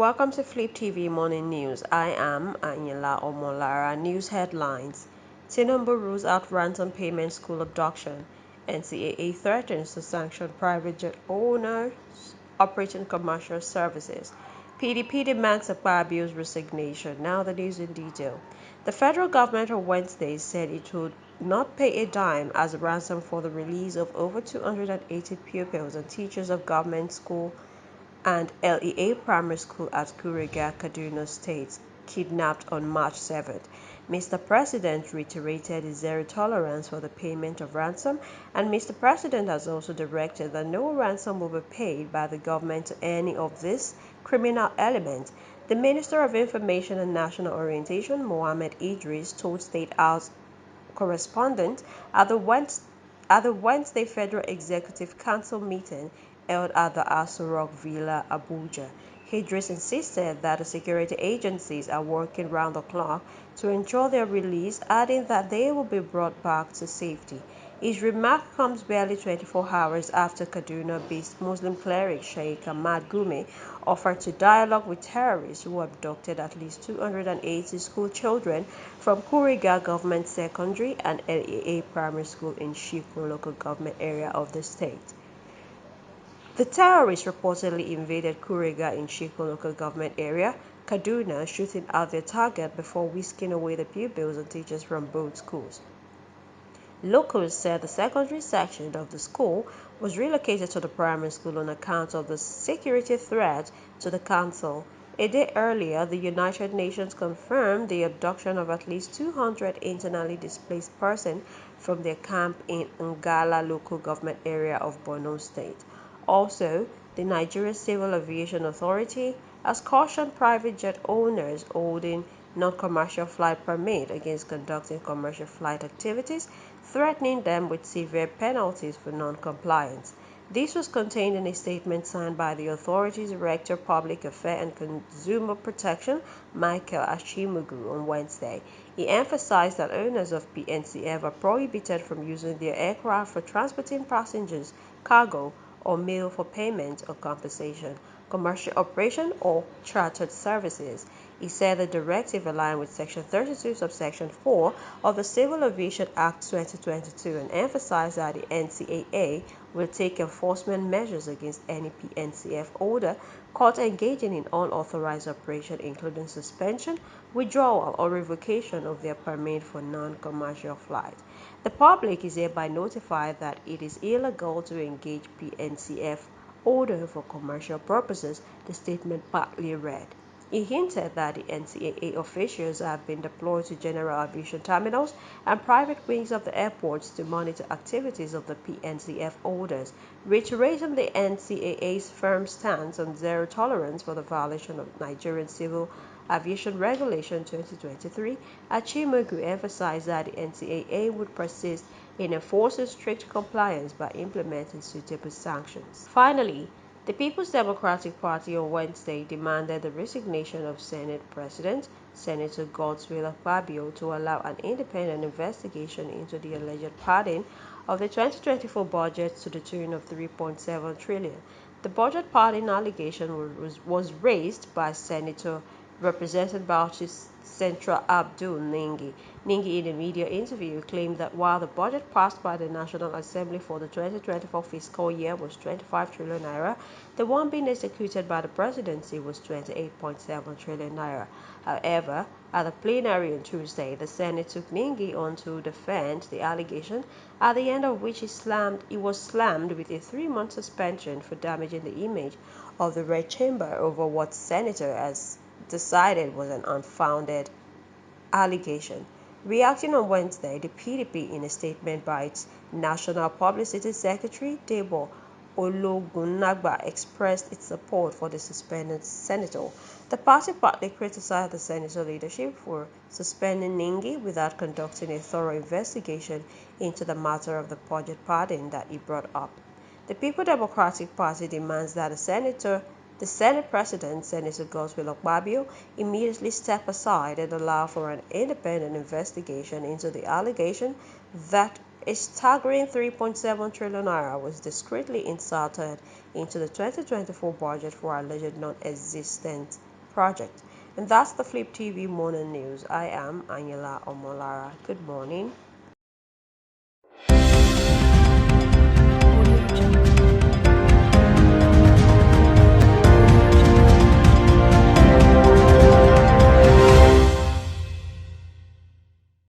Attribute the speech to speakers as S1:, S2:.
S1: welcome to Flip TV Morning News. I am Anyela Omolara. News headlines: Tinubu rules out ransom payment school abduction. NCAA threatens to sanction private jet owners operating commercial services. PDP demands Akpabio's resignation. Now the news in detail. The federal government on Wednesday said it would not pay a dime as a ransom for the release of over 280 pupils and teachers of government school and LEA Primary School at Kuriga, Kaduna State, kidnapped on March 7th. Mr. President reiterated his zero tolerance for the payment of ransom, and Mr. President has also directed that no ransom will be paid by the government to any of these criminal elements. The Minister of Information and National Orientation, Mohammed Idris, told State House correspondent at the Wednesday Federal Executive Council meeting held at the Aso Rock Villa, Abuja. Idris insisted that the security agencies are working round the clock to ensure their release, adding that they will be brought back to safety. His remark comes barely 24 hours after Kaduna-based Muslim cleric Sheikh Ahmad Gumi offered to dialogue with terrorists who abducted at least 280 school children from Kuriga Government Secondary and LEA Primary School in Shiko local government area of the state. The terrorists reportedly invaded Kuriga in Shiko local government area, Kaduna, shooting at their target before whisking away the pupils and teachers from both schools. Locals said the secondary section of the school was relocated to the primary school on account of the security threat to the council. A day earlier, the United Nations confirmed the abduction of at least 200 internally displaced persons from their camp in Ngala local government area of Borno State. Also, the Nigeria Civil Aviation Authority has cautioned private jet owners holding non-commercial flight permit against conducting commercial flight activities, threatening them with severe penalties for non-compliance. This was contained in a statement signed by the authority's Director Public Affairs and Consumer Protection, Michael Achimugu, on Wednesday. He emphasized that owners of PNCF are prohibited from using their aircraft for transporting passengers, cargo, or mail for payment or compensation, commercial operation, or chartered services. He said the directive aligned with Section 32, subsection 4 of the Civil Aviation Act 2022 and emphasized that the NCAA will take enforcement measures against any PNCF holder caught engaging in unauthorized operation, including suspension, withdrawal, or revocation of their permit for non-commercial flight. The public is hereby notified that it is illegal to engage PNCF holder for commercial purposes, the statement partly read. He hinted that the NCAA officials have been deployed to general aviation terminals and private wings of the airports to monitor activities of the PNCF holders, reiterating the NCAA's firm stance on zero tolerance for the violation of Nigerian Civil Aviation Regulation 2023. Achimugu emphasized that the NCAA would persist in enforcing strict compliance by implementing suitable sanctions. Finally, the People's Democratic Party on Wednesday demanded the resignation of Senate President Senator Godswill Akpabio to allow an independent investigation into the alleged padding of the 2024 budget to the tune of 3.7 trillion. The budget padding allegation was raised by Senator represented Bauchi Central Abdul Ningi. Ningi, in a media interview, claimed that while the budget passed by the National Assembly for the 2024 fiscal year was 25 trillion naira, the one being executed by the presidency was 28.7 trillion naira. However, at the plenary on Tuesday, the Senate took Ningi on to defend the allegation, at the end of which he was slammed with a 3-month suspension for damaging the image of the Red Chamber over what Senator has decided was an unfounded allegation. Reacting on Wednesday, the PDP, in a statement by its National Publicity Secretary, Debo Ologunagba, expressed its support for the suspended senator. The party partly criticized the senator leadership for suspending Ningi without conducting a thorough investigation into the matter of the budget padding that he brought up. The People Democratic Party demands that the Senate President, Senator Godswill Akpabio, immediately step aside and allow for an independent investigation into the allegation that a staggering 3.7 trillion naira was discreetly inserted into the 2024 budget for alleged non-existent project. And that's the Flip TV Morning News. I am Anila Omolara. Good morning.